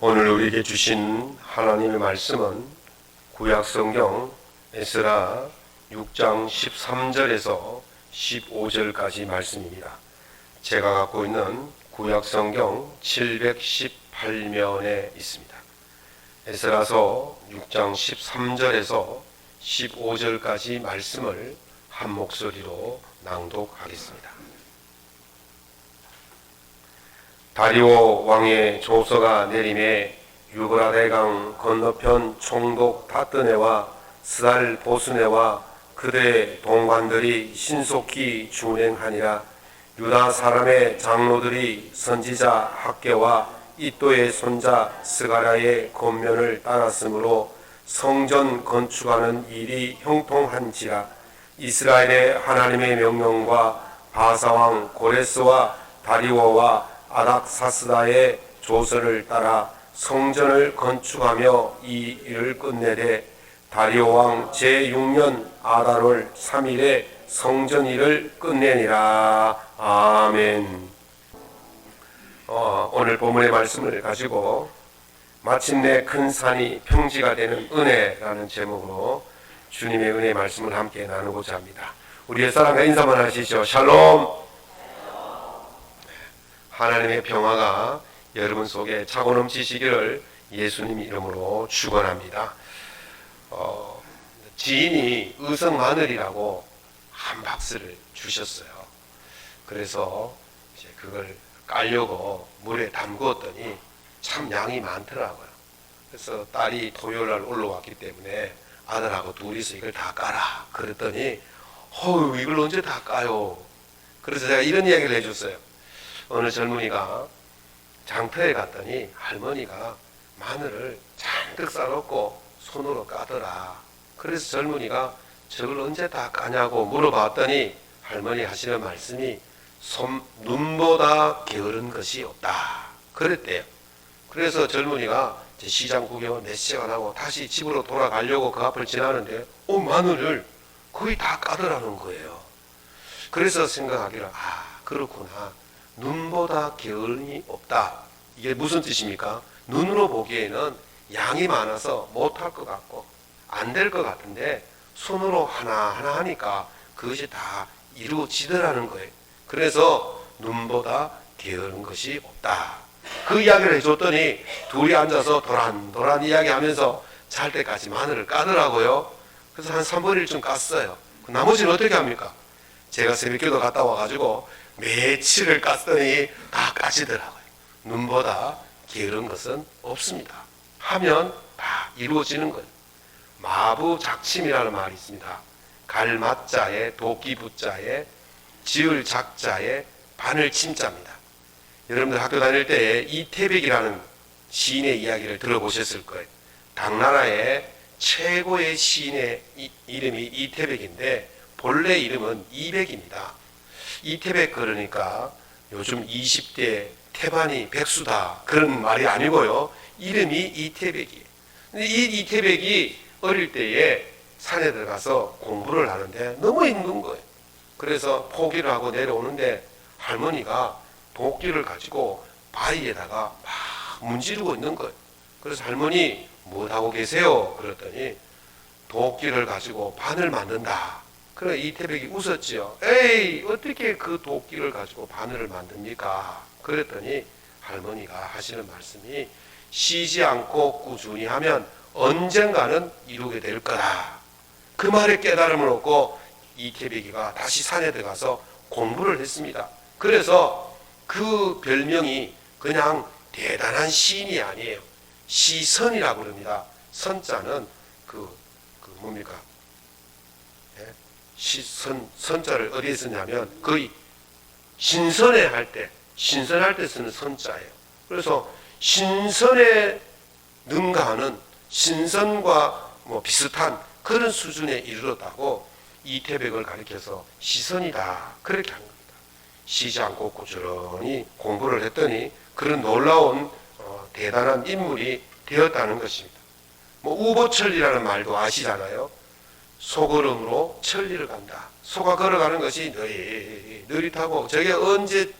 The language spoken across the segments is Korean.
오늘 우리에게 주신 하나님의 말씀은 구약성경 에스라 6장 13절에서 15절까지 말씀입니다. 제가 갖고 있는 구약성경 718면에 있습니다. 에스라서 6장 13절에서 15절까지 말씀을 한 목소리로 낭독하겠습니다. 다리오 왕의 조서가 내림에 유브라데강 건너편 총독 다뜨네와 스알 보스네와 그대 동관들이 신속히 준행하니라. 유다 사람의 장로들이 선지자 학개와 이또의 손자 스가랴의 권면을 따랐으므로 성전 건축하는 일이 형통한지라. 이스라엘의 하나님의 명령과 바사왕 고레스와 다리오와 아닥사스다의 조서를 따라 성전을 건축하며 이 일을 끝내되 다리오 왕 제6년 아달월 3일에 성전 일을 끝내니라. 아멘. 오늘 본문의 말씀을 가지고 마침내 큰 산이 평지가 되는 은혜라는 제목으로 주님의 은혜의 말씀을 함께 나누고자 합니다. 우리 옛사람과 인사만 하시죠. 샬롬. 하나님의 평화가 여러분 속에 차고 넘치시기를 예수님 이름으로 축원합니다. 지인이 의성 마늘이라고 한 박스를 주셨어요. 그래서 이제 그걸 깔려고 물에 담그었더니 참 양이 많더라고요. 그래서 딸이 토요일날 올라왔기 때문에 아들하고 둘이서 이걸 다 까라 그랬더니 이걸 언제 다 까요? 그래서 제가 이런 이야기를 해줬어요. 어느 젊은이가 장터에 갔더니 할머니가 마늘을 잔뜩 싸놓고 손으로 까더라. 그래서 젊은이가 저걸 언제 다 까냐고 물어봤더니 할머니 하시는 말씀이 눈보다 게으른 것이 없다 그랬대요. 그래서 젊은이가 시장 구경을 몇 시간 하고 다시 집으로 돌아가려고 그 앞을 지나는데 마늘을 거의 다 까더라는 거예요. 그래서 생각하기를 그렇구나. 눈보다 게으름이 없다. 이게 무슨 뜻입니까? 눈으로 보기에는 양이 많아서 못할 것 같고 안 될 것 같은데 손으로 하나하나 하니까 그것이 다 이루어지더라는 거예요. 그래서 눈보다 게으른 것이 없다. 그 이야기를 해줬더니 둘이 앉아서 도란도란 이야기하면서 잘 때까지 마늘을 까더라고요. 그래서 한 3분의 1쯤 깠어요. 나머지는 어떻게 합니까? 제가 새벽기도 갔다 와가지고 며칠을 깠더니 다 까지더라고요. 눈보다 게으른 것은 없습니다. 하면 다 이루어지는 거예요. 마부작침이라는 말이 있습니다. 갈맞자에 도끼부자에 지을 작자에 바늘 침자입니다. 여러분들 학교 다닐 때 이태백이라는 시인의 이야기를 들어보셨을 거예요. 당나라의 최고의 시인의 이름이 이태백인데 본래 이름은 이백입니다. 이태백 그러니까 요즘 20대 태반이 백수다 그런 말이 아니고요. 이름이 이태백이에요. 근데 이 이태백이 어릴 때에 산에 들어가서 공부를 하는데 너무 힘든 거예요. 그래서 포기를 하고 내려오는데 할머니가 도끼를 가지고 바위에다가 막 문지르고 있는 거예요. 그래서 할머니 뭐하고 계세요? 그랬더니 도끼를 가지고 바늘 만든다. 그래 이태백이 웃었지요. 에이 어떻게 그 도끼를 가지고 바늘을 만듭니까? 그랬더니 할머니가 하시는 말씀이 쉬지 않고 꾸준히 하면 언젠가는 이루게 될 거다. 그 말에 깨달음을 얻고 이태백이가 다시 산에 들어가서 공부를 했습니다. 그래서 그 별명이 그냥 대단한 시인이 아니에요. 시선이라고 그럽니다. 선자는 뭡니까? 선자를 어디에 쓰냐면 거의 신선할 때 쓰는 선자예요. 그래서 신선에 능가하는 신선과 비슷한 그런 수준에 이르렀다고 이태백을 가리켜서 시선이다 그렇게 한 겁니다. 쉬지 않고 꾸준히 공부를 했더니 그런 놀라운 대단한 인물이 되었다는 것입니다. 우보천리라는 말도 아시잖아요. 소걸음으로 천리를 간다. 소가 걸어가는 것이 느릿하고 저게 언제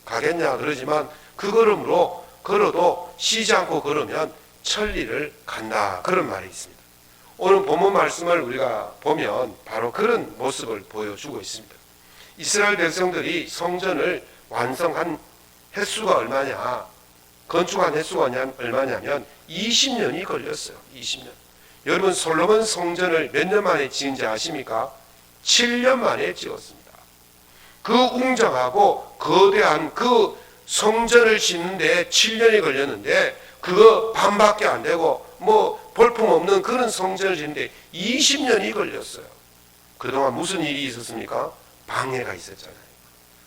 가겠냐 그러지만 그 걸음으로 걸어도 쉬지 않고 걸으면 천리를 간다. 그런 말이 있습니다. 오늘 본문 말씀을 우리가 보면 바로 그런 모습을 보여주고 있습니다. 이스라엘 백성들이 성전을 완성한 횟수가 얼마냐? 건축한 횟수가 얼마냐면 20년이 걸렸어요. 20년. 여러분 솔로몬 성전을 몇 년 만에 지은지 아십니까? 7년 만에 지었습니다. 그 웅장하고 거대한 그 성전을 짓는데 7년이 걸렸는데 그거 반밖에 안 되고 뭐 볼품없는 그런 성전을 짓는데 20년이 걸렸어요. 그동안 무슨 일이 있었습니까? 방해가 있었잖아요.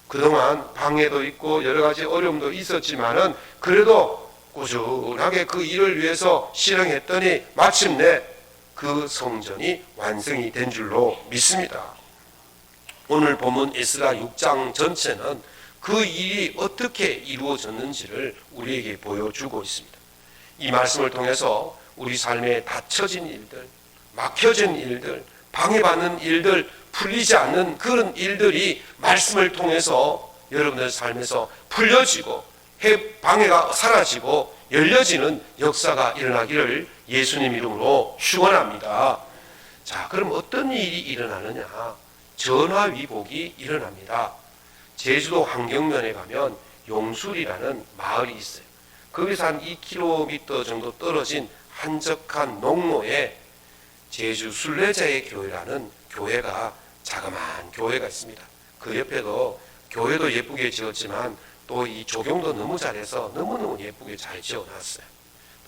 그동안 방해도 있고 여러 가지 어려움도 있었지만은 그래도 꾸준하게 그 일을 위해서 실행했더니 마침내 그 성전이 완성이 된 줄로 믿습니다. 오늘 본문 에스라 6장 전체는 그 일이 어떻게 이루어졌는지를 우리에게 보여주고 있습니다. 이 말씀을 통해서 우리 삶에 닫혀진 일들, 막혀진 일들, 방해받는 일들, 풀리지 않는 그런 일들이 말씀을 통해서 여러분들 삶에서 풀려지고 방해가 사라지고 열려지는 역사가 일어나기를 예수님 이름으로 축원합니다. 자, 그럼 어떤 일이 일어나느냐? 전화위복이 일어납니다. 제주도 환경면에 가면 용술이라는 마을이 있어요. 거기서 한 2km 정도 떨어진 한적한 농로에 제주 순례자의 교회라는 교회가 자그마한 교회가 있습니다. 그 옆에도 교회도 예쁘게 지었지만 또 이 조경도 너무 잘해서 너무너무 예쁘게 잘 지어놨어요.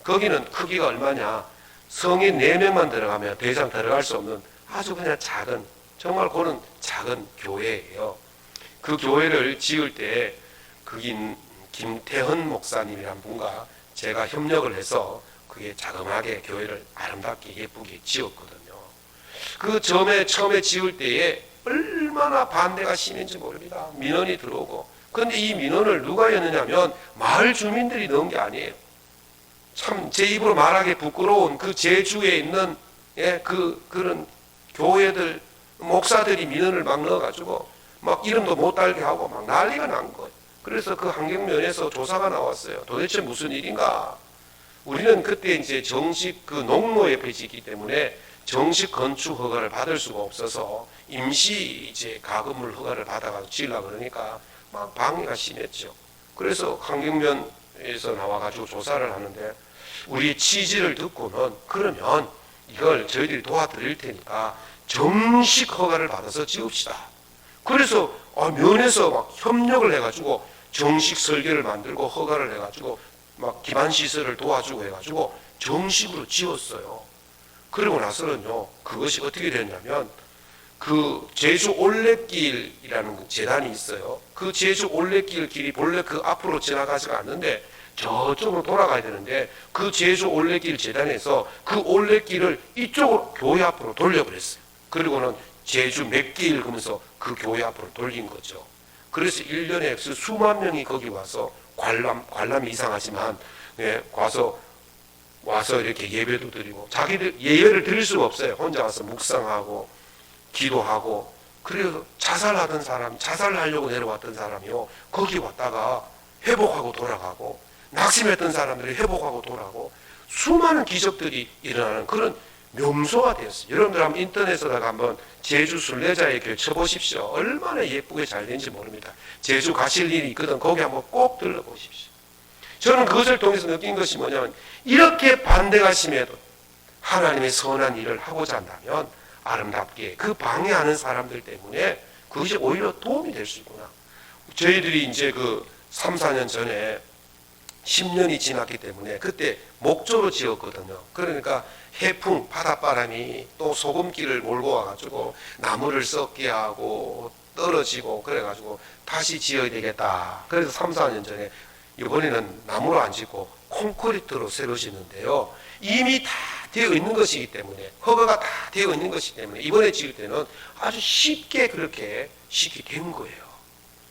거기는 크기가 얼마냐? 성인 4명만 들어가면 더 이상 들어갈 수 없는 아주 그냥 작은, 정말 그런 작은 교회예요. 그 교회를 지을 때 거긴 김태헌 목사님이란 분과 제가 협력을 해서 그게 자그마하게 교회를 아름답게 예쁘게 지었거든요. 그 처음에 지을 때에 얼마나 반대가 심했는지 모릅니다. 민원이 들어오고. 그런데 이 민원을 누가 했느냐면 마을 주민들이 넣은 게 아니에요. 참 제 입으로 말하기 부끄러운 그 제주에 있는 그런 교회들 목사들이 민원을 막 넣어가지고 막 이름도 못 달게 하고 막 난리가 난 거예요. 그래서 그 환경면에서 조사가 나왔어요. 도대체 무슨 일인가? 우리는 그때 이제 정식 그 농로 옆에 짓기 때문에 정식 건축 허가를 받을 수가 없어서 임시 이제 가건물 허가를 받아가지고 지으려고 그러니까 막 방해가 심했죠. 그래서 환경면에서 나와가지고 조사를 하는데 우리의 취지를 듣고는 그러면 이걸 저희들이 도와드릴 테니까 정식 허가를 받아서 지읍시다. 그래서 면에서 막 협력을 해가지고 정식 설계를 만들고 허가를 해가지고 막 기반 시설을 도와주고 해가지고 정식으로 지었어요. 그러고 나서는요, 그것이 어떻게 됐냐면 그 제주 올레길이라는 재단이 있어요. 그 제주 올레길 길이 본래 그 앞으로 지나가지가 않는데 저쪽으로 돌아가야 되는데 그 제주 올레길 재단에서 그 올레길을 이쪽으로 교회 앞으로 돌려버렸어요. 그리고는 제주 맥길 그러면서 그 교회 앞으로 돌린 거죠. 그래서 1년에 수만 명이 거기 와서 관람이 이상하지만 와서 이렇게 예배도 드리고 자기들 예배를 드릴 수가 없어요. 혼자 와서 묵상하고 기도하고 그래서 자살하려고 내려왔던 사람이요. 거기 왔다가 회복하고 돌아가고 낙심했던 사람들이 회복하고 돌아가고 수많은 기적들이 일어나는 그런 명소가 되었어요. 여러분들 한번 인터넷에다가 한번 제주 순례자의 교회 쳐보십시오. 얼마나 예쁘게 잘 된지 모릅니다. 제주 가실 일이 있거든. 거기 한번 꼭 들러보십시오. 저는 그것을 통해서 느낀 것이 뭐냐면 이렇게 반대가 심해도 하나님의 선한 일을 하고자 한다면 아름답게 그 방해하는 사람들 때문에 그것이 오히려 도움이 될 수 있구나. 저희들이 이제 그 3, 4년 전에 10년이 지났기 때문에 그때 목조로 지었거든요. 그러니까 해풍, 바닷바람이 또 소금기를 몰고 와가지고 나무를 썩게 하고 떨어지고 그래가지고 다시 지어야 되겠다. 그래서 3, 4년 전에 이번에는 나무로 안 짓고 콘크리트로 새로 짓는데요. 이미 다 되어 있는 것이기 때문에 허가가 다 되어 있는 것이기 때문에 이번에 지을 때는 아주 쉽게 그렇게 쉽게 된 거예요.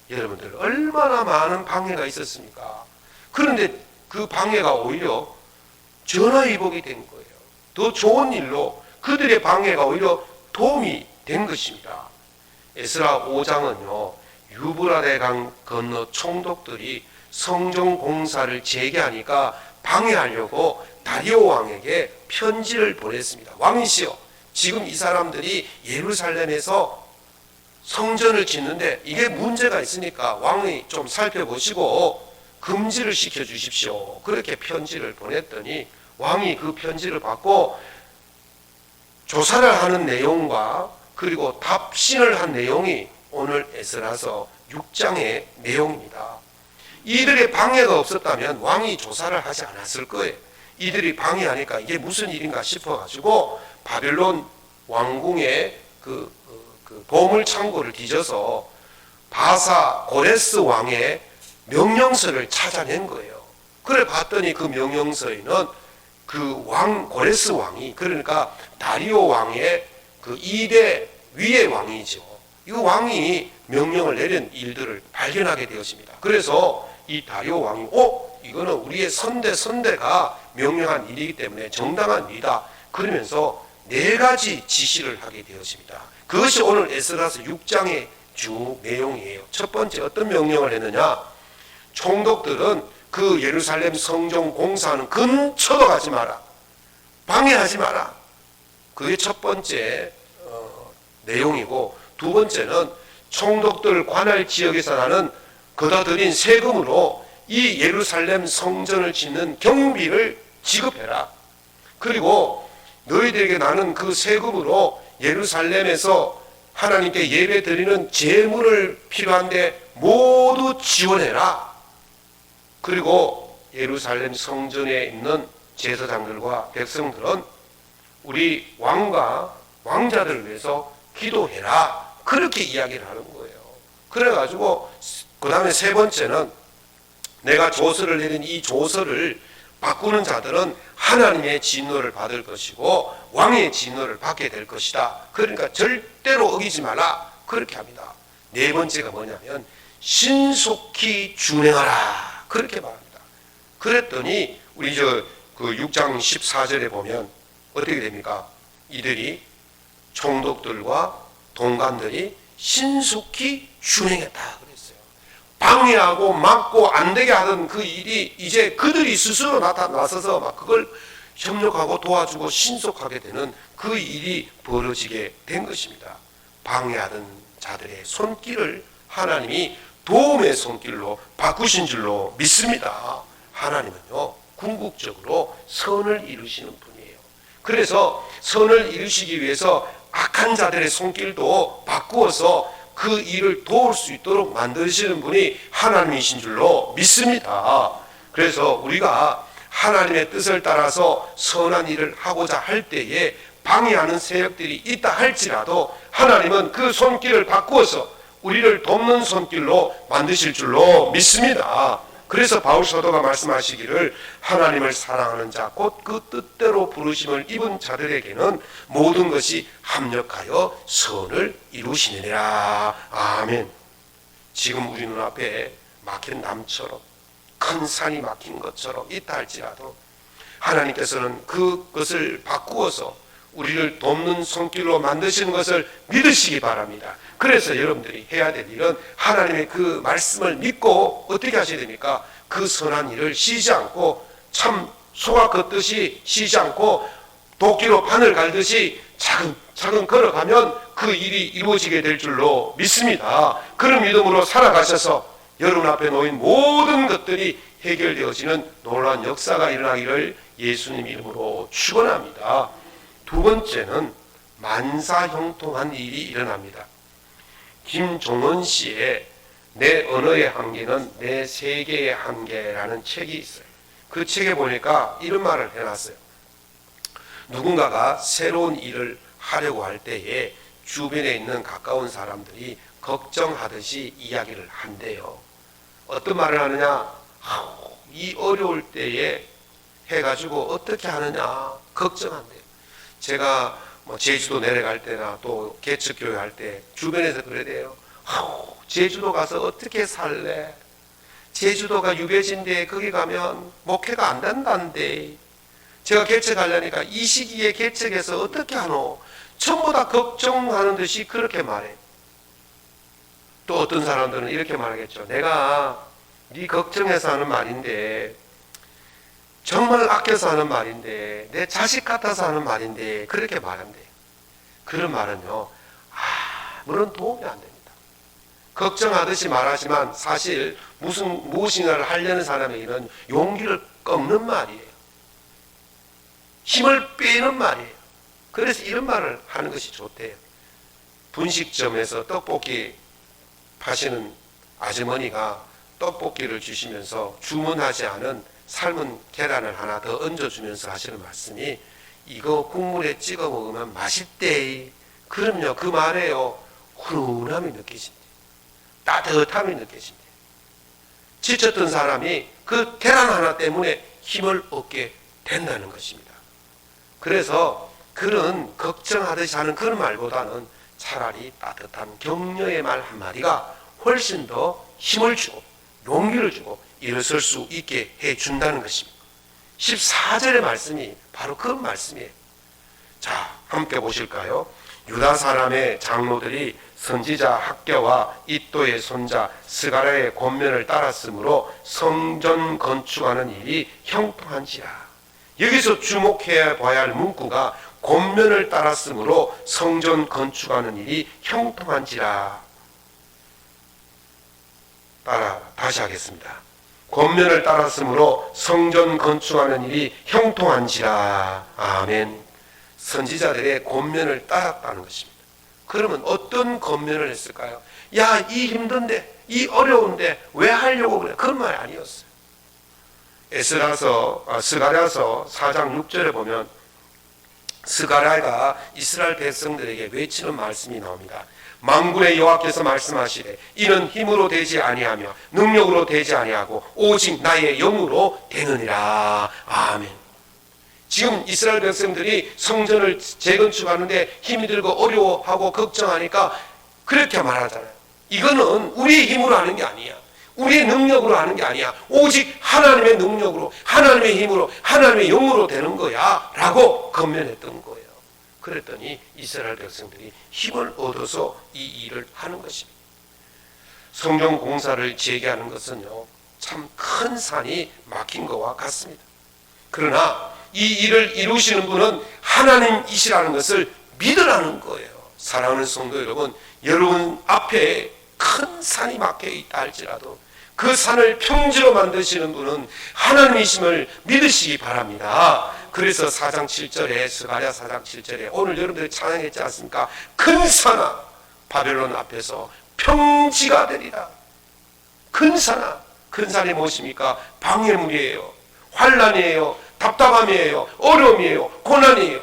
여러분들 얼마나 많은 방해가 있었습니까? 그런데 그 방해가 오히려 전화위복이 된 거예요. 더 좋은 일로 그들의 방해가 오히려 도움이 된 것입니다. 에스라 5장은요. 유브라데 강 건너 총독들이 성전 공사를 재개하니까 방해하려고 다리오 왕에게 편지를 보냈습니다. 왕이시여, 지금 이 사람들이 예루살렘에서 성전을 짓는데 이게 문제가 있으니까 왕이 좀 살펴보시고 금지를 시켜주십시오. 그렇게 편지를 보냈더니 왕이 그 편지를 받고 조사를 하는 내용과 그리고 답신을 한 내용이 오늘 에스라서 6장의 내용입니다. 이들의 방해가 없었다면 왕이 조사를 하지 않았을 거예요. 이들이 방해하니까 이게 무슨 일인가 싶어가지고 바벨론 왕궁의 그 보물창고를 뒤져서 바사 고레스 왕의 명령서를 찾아낸 거예요. 그래 봤더니 그 명령서에는 그 왕 고레스 왕이, 그러니까 다리오 왕의 그 2대 위의 왕이죠. 이 왕이 명령을 내린 일들을 발견하게 되었습니다. 그래서 이 다리오 왕이 이거는 우리의 선대가 명령한 일이기 때문에 정당한 일이다. 그러면서 4가지 지시를 하게 되었습니다. 그것이 오늘 에스라서 6장의 주 내용이에요. 첫 번째 어떤 명령을 했느냐? 총독들은 그 예루살렘 성전 공사하는 근처도 가지 마라. 방해하지 마라. 그게 첫 번째 내용이고, 두 번째는 총독들 관할 지역에서 나는 거둬들인 세금으로 이 예루살렘 성전을 짓는 경비를 지급해라. 그리고 너희들에게 나는 그 세금으로 예루살렘에서 하나님께 예배 드리는 제물을 필요한데 모두 지원해라. 그리고 예루살렘 성전에 있는 제사장들과 백성들은 우리 왕과 왕자들을 위해서 기도해라. 그렇게 이야기를 하는 거예요. 그래가지고 그 다음에 세 번째는 내가 조서를 내린 이 조서를 바꾸는 자들은 하나님의 진노를 받을 것이고 왕의 진노를 받게 될 것이다. 그러니까 절대로 어기지 마라. 그렇게 합니다. 네 번째가 뭐냐면 신속히 준행하라. 그렇게 말합니다. 그랬더니 우리 그 6장 14절에 보면 어떻게 됩니까? 이들이 총독들과 동관들이 신속히 준행했다 그랬어요. 방해하고 막고 안 되게 하던 그 일이 이제 그들이 스스로 나서서 막 그걸 협력하고 도와주고 신속하게 되는 그 일이 벌어지게 된 것입니다. 방해하던 자들의 손길을 하나님이 도움의 손길로 바꾸신 줄로 믿습니다. 하나님은요, 궁극적으로 선을 이루시는 분이에요. 그래서 선을 이루시기 위해서 악한 자들의 손길도 바꾸어서 그 일을 도울 수 있도록 만드시는 분이 하나님이신 줄로 믿습니다. 그래서 우리가 하나님의 뜻을 따라서 선한 일을 하고자 할 때에 방해하는 세력들이 있다 할지라도 하나님은 그 손길을 바꾸어서 우리를 돕는 손길로 만드실 줄로 믿습니다. 그래서 바울 사도가 말씀하시기를 하나님을 사랑하는 자 곧 그 뜻대로 부르심을 입은 자들에게는 모든 것이 합력하여 선을 이루시느니라. 아멘. 지금 우리 눈앞에 막힌 남처럼 큰 산이 막힌 것처럼 있다 할지라도 하나님께서는 그것을 바꾸어서 우리를 돕는 손길로 만드시는 것을 믿으시기 바랍니다. 그래서 여러분들이 해야 될 일은 하나님의 그 말씀을 믿고 어떻게 하셔야 됩니까? 그 선한 일을 쉬지 않고 참 소가 걷듯이 쉬지 않고 도끼로 판을 갈듯이 차근차근 걸어가면 그 일이 이루어지게 될 줄로 믿습니다. 그런 믿음으로 살아가셔서 여러분 앞에 놓인 모든 것들이 해결되어지는 놀라운 역사가 일어나기를 예수님 이름으로 축원합니다. 두 번째는 만사형통한 일이 일어납니다. 김종원 씨의 내 언어의 한계는 내 세계의 한계라는 책이 있어요. 그 책에 보니까 이런 말을 해놨어요. 누군가가 새로운 일을 하려고 할 때에 주변에 있는 가까운 사람들이 걱정하듯이 이야기를 한대요. 어떤 말을 하느냐? 이 어려울 때에 해가지고 어떻게 하느냐 걱정한대요. 제가 제주도 내려갈 때나 또 개척교회 할 때 주변에서 그래대요. 제주도 가서 어떻게 살래? 제주도가 유배지인데 거기 가면 목회가 안 된다는데 제가 개척하려니까 이 시기에 개척해서 어떻게 하노? 전부 다 걱정하는 듯이 그렇게 말해. 또 어떤 사람들은 이렇게 말하겠죠. 내가 네 걱정해서 하는 말인데, 정말 아껴서 하는 말인데, 내 자식 같아서 하는 말인데 그렇게 말한대. 그런 말은요 아무런 도움이 안 됩니다. 걱정하듯이 말하지만 사실 무엇인가를 하려는 사람에게는 용기를 꺾는 말이에요. 힘을 빼는 말이에요. 그래서 이런 말을 하는 것이 좋대요. 분식점에서 떡볶이 파시는 아주머니가 떡볶이를 주시면서 주문하지 않은 삶은 계란을 하나 더 얹어주면서 하시는 말씀이, 이거 국물에 찍어 먹으면 맛있대. 그럼요, 그 말에요 훈훈함이 느껴진대. 따뜻함이 느껴진대. 지쳤던 사람이 그 계란 하나 때문에 힘을 얻게 된다는 것입니다. 그래서 그런 걱정하듯이 하는 그런 말보다는 차라리 따뜻한 격려의 말 한마디가 훨씬 더 힘을 주고 용기를 주고 일어설 수 있게 해준다는 것입니다. 14절의 말씀이 바로 그 말씀이에요. 자, 함께 보실까요? 유다 사람의 장로들이 선지자 학교와 이또의 손자 스가랴의 권면을 따랐으므로 성전 건축하는 일이 형통한지라. 여기서 주목해 봐야 할 문구가 권면을 따랐으므로 성전 건축하는 일이 형통한지라. 다시 하겠습니다. 권면을 따랐으므로 성전 건축하는 일이 형통한지라. 아멘. 선지자들의 권면을 따랐다는 것입니다. 그러면 어떤 권면을 했을까요? 야, 이 힘든데, 이 어려운데 왜 하려고 그래? 그런 말이 아니었어요. 스가랴서 4장 6절에 보면 스가랴가 이스라엘 백성들에게 외치는 말씀이 나옵니다. 만군의 여호와께서 말씀하시되 이는 힘으로 되지 아니하며 능력으로 되지 아니하고 오직 나의 영으로 되느니라. 아멘. 지금 이스라엘 백성들이 성전을 재건축하는데 힘이 들고 어려워하고 걱정하니까 그렇게 말하잖아요. 이거는 우리의 힘으로 하는 게 아니야. 우리의 능력으로 하는 게 아니야. 오직 하나님의 능력으로, 하나님의 힘으로, 하나님의 영으로 되는 거야 라고 권면했던 거예요. 그랬더니 이스라엘 백성들이 힘을 얻어서 이 일을 하는 것입니다. 성전 공사를 재개하는 것은요 참 큰 산이 막힌 것과 같습니다. 그러나 이 일을 이루시는 분은 하나님이시라는 것을 믿으라는 거예요. 사랑하는 성도 여러분, 여러분 앞에 큰 산이 막혀 있다 할지라도 그 산을 평지로 만드시는 분은 하나님이심을 믿으시기 바랍니다. 그래서 4장 7절에 스가랴 4장 7절에 오늘 여러분들이 찬양했지 않습니까? 큰 산아 바벨론 앞에서 평지가 되리라. 큰 산아, 큰 산이 무엇입니까? 방해물이에요. 환난이에요. 답답함이에요. 어려움이에요. 고난이에요.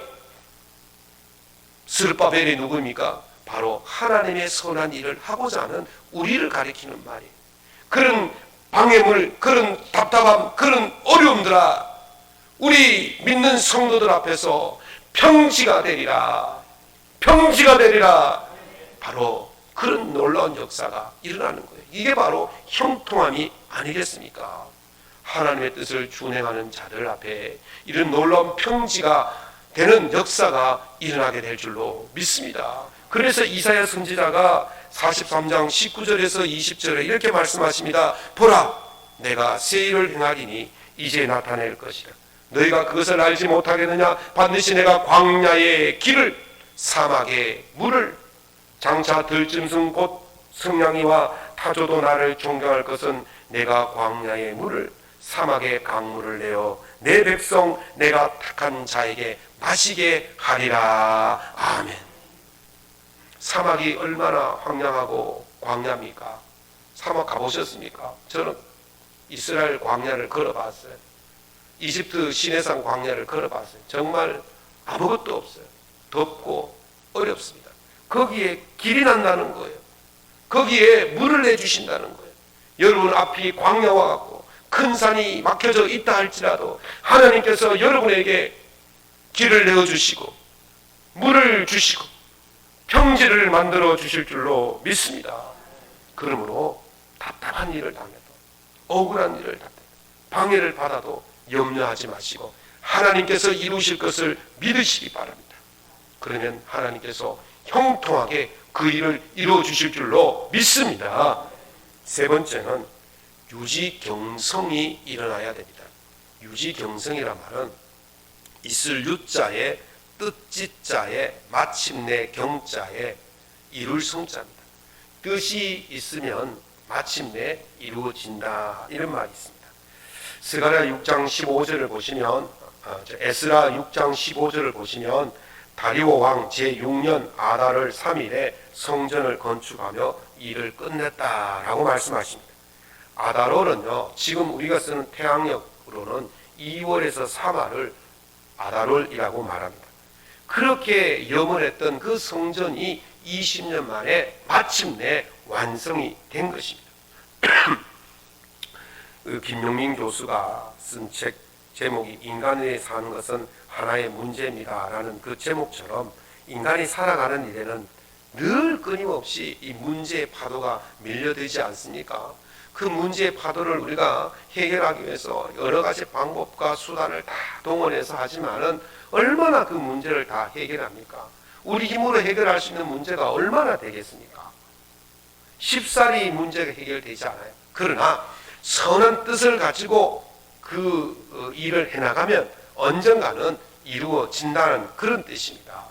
스룹바벨이 누구입니까? 바로 하나님의 선한 일을 하고자 하는 우리를 가리키는 말이에요. 그런 방해물, 그런 답답함, 그런 어려움들아 우리 믿는 성도들 앞에서 평지가 되리라. 평지가 되리라. 바로 그런 놀라운 역사가 일어나는 거예요. 이게 바로 형통함이 아니겠습니까? 하나님의 뜻을 준행하는 자들 앞에 이런 놀라운 평지가 되는 역사가 일어나게 될 줄로 믿습니다. 그래서 이사야 선지자가 43장 19절에서 20절에 이렇게 말씀하십니다. 보라, 내가 새 일을 행하리니 이제 나타낼 것이라. 너희가 그것을 알지 못하겠느냐? 반드시 내가 광야의 길을 사막의 물을 장차 들짐승 곧 승냥이와 타조도 나를 존경할 것은 내가 광야의 물을 사막의 강물을 내어 내 백성 내가 택한 자에게 마시게 하리라. 아멘. 사막이 얼마나 황량하고 광야입니까? 사막 가보셨습니까? 저는 이스라엘 광야를 걸어봤어요. 이집트 시내산 광야를 걸어봤어요. 정말 아무것도 없어요. 덥고 어렵습니다. 거기에 길이 난다는 거예요. 거기에 물을 내주신다는 거예요. 여러분 앞이 광야와 같고 큰 산이 막혀져 있다 할지라도 하나님께서 여러분에게 길을 내어주시고 물을 주시고 평지를 만들어 주실 줄로 믿습니다. 그러므로 답답한 일을 당해도 억울한 일을 당해도 방해를 받아도 염려하지 마시고 하나님께서 이루실 것을 믿으시기 바랍니다. 그러면 하나님께서 형통하게 그 일을 이루어 주실 줄로 믿습니다. 세 번째는 유지경성이 일어나야 됩니다. 유지경성이란 말은 있을 유자에 뜻지자에 마침내 경자에 이룰 성자입니다. 뜻이 있으면 마침내 이루어진다, 이런 말이 있습니다. 스가랴 6장 15절을 보시면 에스라 6장 15절을 보시면 다리오 왕 제6년 아달월 3일에 성전을 건축하며 일을 끝냈다라고 말씀하십니다. 아달월은요, 지금 우리가 쓰는 태양력으로는 2월에서 3월을 아달월이라고 말합니다. 그렇게 염원했던 그 성전이 20년 만에 마침내 완성이 된 것입니다. 김용민 교수가 쓴 책 제목이 인간이 사는 것은 하나의 문제입니다 라는 그 제목처럼 인간이 살아가는 일에는 늘 끊임없이 이 문제의 파도가 밀려들지 않습니까? 그 문제의 파도를 우리가 해결하기 위해서 여러 가지 방법과 수단을 다 동원해서 하지만은 얼마나 그 문제를 다 해결합니까? 우리 힘으로 해결할 수 있는 문제가 얼마나 되겠습니까? 쉽사리 문제가 해결되지 않아요. 그러나 선한 뜻을 가지고 그 일을 해나가면 언젠가는 이루어진다는 그런 뜻입니다.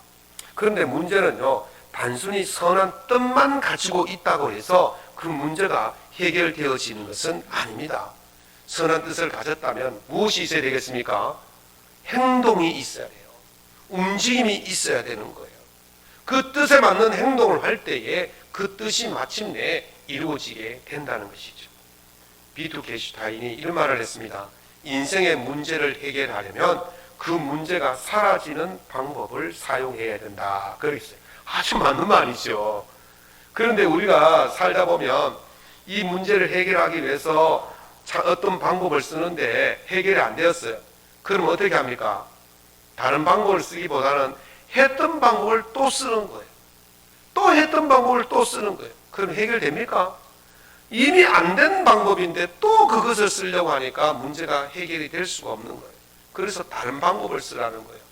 그런데 문제는요, 단순히 선한 뜻만 가지고 있다고 해서 그 문제가 해결되어지는 것은 아닙니다. 선한 뜻을 가졌다면 무엇이 있어야 되겠습니까? 행동이 있어야 돼요. 움직임이 있어야 되는 거예요. 그 뜻에 맞는 행동을 할 때에 그 뜻이 마침내 이루어지게 된다는 것이죠. 비투게슈타인이 이런 말을 했습니다. 인생의 문제를 해결하려면 그 문제가 사라지는 방법을 사용해야 된다, 그랬어요. 아주 맞는 말이죠. 그런데 우리가 살다 보면 이 문제를 해결하기 위해서 어떤 방법을 쓰는데 해결이 안 되었어요. 그럼 어떻게 합니까? 다른 방법을 쓰기보다는 했던 방법을 또 쓰는 거예요. 또 했던 방법을 또 쓰는 거예요. 그럼 해결됩니까? 이미 안 된 방법인데 또 그것을 쓰려고 하니까 문제가 해결이 될 수가 없는 거예요. 그래서 다른 방법을 쓰라는 거예요.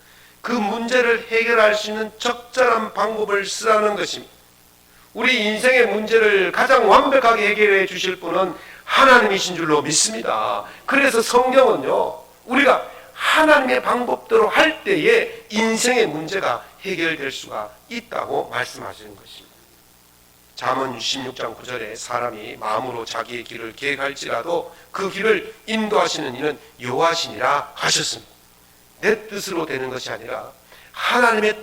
그 문제를 해결할 수 있는 적절한 방법을 쓰라는 것입니다. 우리 인생의 문제를 가장 완벽하게 해결해 주실 분은 하나님이신 줄로 믿습니다. 그래서 성경은요, 우리가 하나님의 방법대로 할 때에 인생의 문제가 해결될 수가 있다고 말씀하시는 것입니다. 잠언 66장 9절에 사람이 마음으로 자기의 길을 계획할지라도 그 길을 인도하시는 이는 여호와시니라 하셨습니다. 내 뜻으로 되는 것이 아니라 하나님의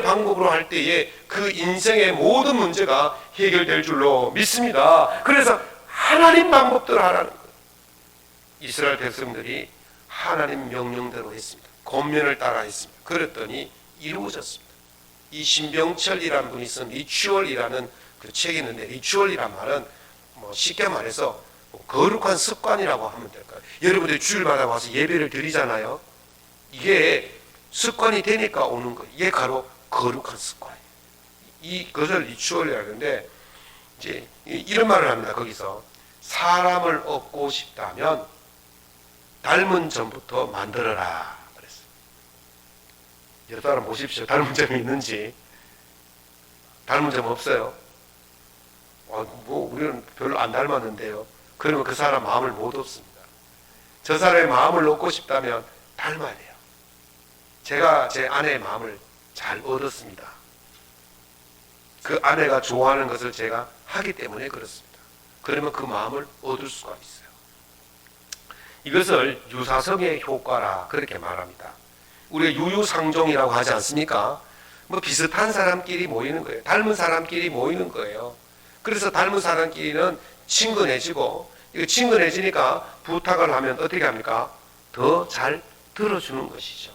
방법으로 할 때에 그 인생의 모든 문제가 해결될 줄로 믿습니다. 그래서 하나님 방법대로 하라는 거예요. 이스라엘 백성들이 하나님 명령대로 했습니다. 권면을 따라 했습니다. 그랬더니 이루어졌습니다. 이 신병철이라는 분이 쓴 리추얼이라는 그 책이 있는데, 리추얼이란 말은 쉽게 말해서 거룩한 습관이라고 하면 될까요? 여러분들이 주일마다 와서 예배를 드리잖아요. 이게 습관이 되니까 오는 거예요. 이게 바로 거룩한 습관이에요. 이것을 리추얼이라고 하는데, 이제 이런 말을 합니다. 거기서 사람을 얻고 싶다면 닮은 점부터 만들어라 그랬어요. 여러 사람 보십시오. 닮은 점이 있는지. 닮은 점 없어요? 우리는 별로 안 닮았는데요. 그러면 그 사람 마음을 못 얻습니다. 저 사람의 마음을 얻고 싶다면 닮아야 돼요. 제가 제 아내의 마음을 잘 얻었습니다. 그 아내가 좋아하는 것을 제가 하기 때문에 그렇습니다. 그러면 그 마음을 얻을 수가 있어요. 이것을 유사성의 효과라 그렇게 말합니다. 우리가 유유상종이라고 하지 않습니까? 비슷한 사람끼리 모이는 거예요. 닮은 사람끼리 모이는 거예요. 그래서 닮은 사람끼리는 친근해지고, 친근해지니까 부탁을 하면 어떻게 합니까? 더 잘 들어주는 것이죠.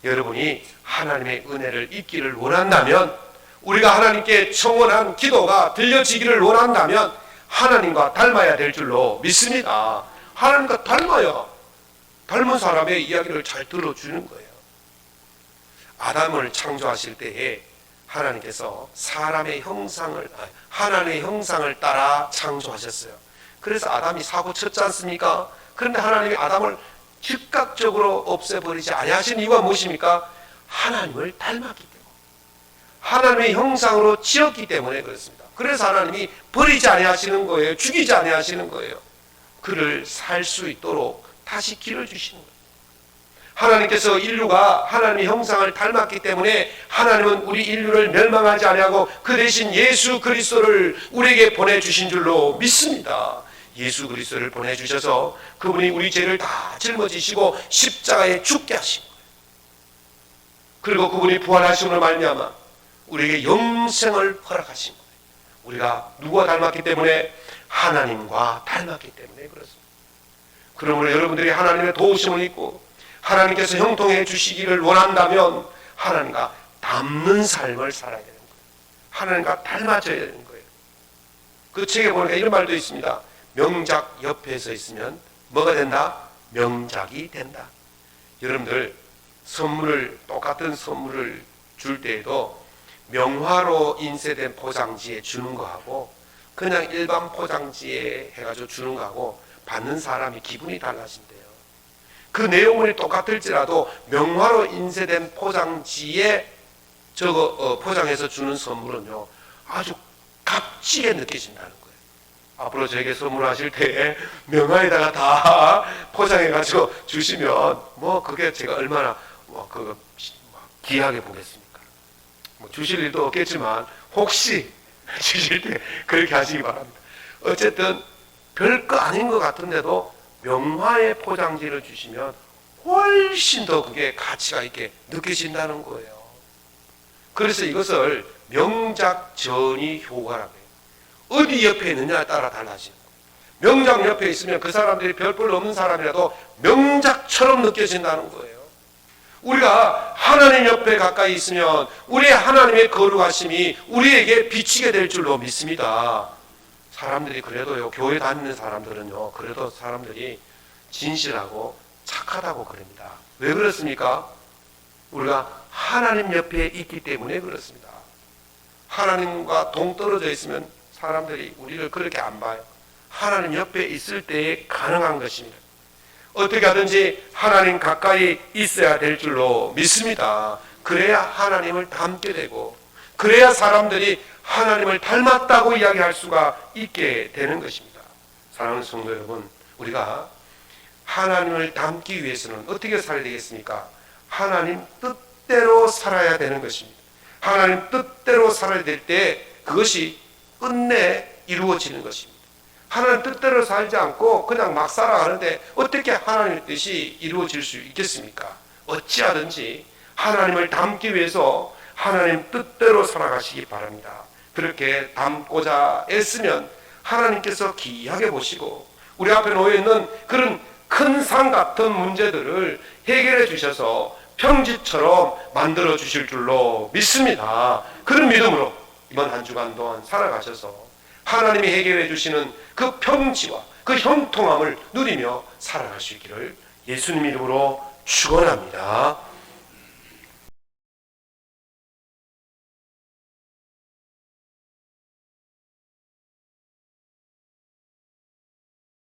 여러분이 하나님의 은혜를 입기를 원한다면, 우리가 하나님께 청원한 기도가 들려지기를 원한다면 하나님과 닮아야 될 줄로 믿습니다. 하나님과 닮아야 닮은 사람의 이야기를 잘 들어주는 거예요. 아담을 창조하실 때에 하나님께서 하나님의 형상을 따라 창조하셨어요. 그래서 아담이 사고 쳤지 않습니까? 그런데 하나님이 아담을 즉각적으로 없애버리지 아니하신 이유가 무엇입니까? 하나님을 닮았기 때문에. 하나님의 형상으로 지었기 때문에 그렇습니다. 그래서 하나님이 버리지 아니하시는 거예요. 죽이지 아니하시는 거예요. 그를 살 수 있도록 다시 길을 주시는 거예요. 하나님께서 인류가 하나님의 형상을 닮았기 때문에 하나님은 우리 인류를 멸망하지 아니하고 그 대신 예수 그리스도를 우리에게 보내주신 줄로 믿습니다. 예수 그리스도를 보내주셔서 그분이 우리 죄를 다 짊어지시고 십자가에 죽게 하신 거예요. 그리고 그분이 부활하심으로 말미암아 우리에게 영생을 허락하신 거예요. 우리가 누구와 닮았기 때문에? 하나님과 닮았기 때문에 그렇습니다. 그러므로 여러분들이 하나님의 도우심을 입고 하나님께서 형통해 주시기를 원한다면 하나님과 닮는 삶을 살아야 되는 거예요. 하나님과 닮아져야 되는 거예요. 그 책에 보니까 이런 말도 있습니다. 명작 옆에 서 있으면 뭐가 된다? 명작이 된다. 여러분들 똑같은 선물을 줄 때에도 명화로 인쇄된 포장지에 주는 거하고 그냥 일반 포장지에 해가지고 주는 거하고 받는 사람이 기분이 달라진대요. 그 내용물이 똑같을지라도 명화로 인쇄된 포장지에 포장해서 주는 선물은요 아주 값지게 느껴진다는 거예요. 앞으로 저에게 선물하실 때 명화에다가 다 포장해가지고 주시면 그게 제가 얼마나 귀하게 보겠습니까? 주실 일도 없겠지만 혹시 주실 때 그렇게 하시기 바랍니다. 어쨌든 별거 아닌 것 같은데도 명화의 포장지를 주시면 훨씬 더 그게 가치가 있게 느껴진다는 거예요. 그래서 이것을 명작 전이 효과라고 해요. 어디 옆에 있느냐에 따라 달라지는 거예요. 명작 옆에 있으면 그 사람들이 별볼 없는 사람이라도 명작처럼 느껴진다는 거예요. 우리가 하나님 옆에 가까이 있으면 우리의 하나님의 거룩하심이 우리에게 비치게 될 줄로 믿습니다. 사람들이 그래도요, 교회 다니는 사람들은요, 그래도 사람들이 진실하고 착하다고 그럽니다. 왜 그렇습니까? 우리가 하나님 옆에 있기 때문에 그렇습니다. 하나님과 동떨어져 있으면 사람들이 우리를 그렇게 안 봐요. 하나님 옆에 있을 때에 가능한 것입니다. 어떻게 하든지 하나님 가까이 있어야 될 줄로 믿습니다. 그래야 하나님을 닮게 되고 그래야 사람들이 하나님을 닮았다고 이야기할 수가 있게 되는 것입니다. 사랑하는 성도 여러분, 우리가 하나님을 닮기 위해서는 어떻게 살아야 되겠습니까? 하나님 뜻대로 살아야 되는 것입니다. 하나님 뜻대로 살아야 될 때 그것이 끝내 이루어지는 것입니다. 하나님 뜻대로 살지 않고 그냥 막 살아가는데 어떻게 하나님의 뜻이 이루어질 수 있겠습니까? 어찌하든지 하나님을 닮기 위해서 하나님 뜻대로 살아가시기 바랍니다. 그렇게 닮고자 애쓰면 하나님께서 기이하게 보시고 우리 앞에 놓여있는 그런 큰 산 같은 문제들을 해결해 주셔서 평지처럼 만들어 주실 줄로 믿습니다. 그런 믿음으로 이번 한 주간 동안 살아가셔서 하나님이 해결해 주시는 그 평지와 그 형통함을 누리며 살아갈 수 있기를 예수님 이름으로 축원합니다.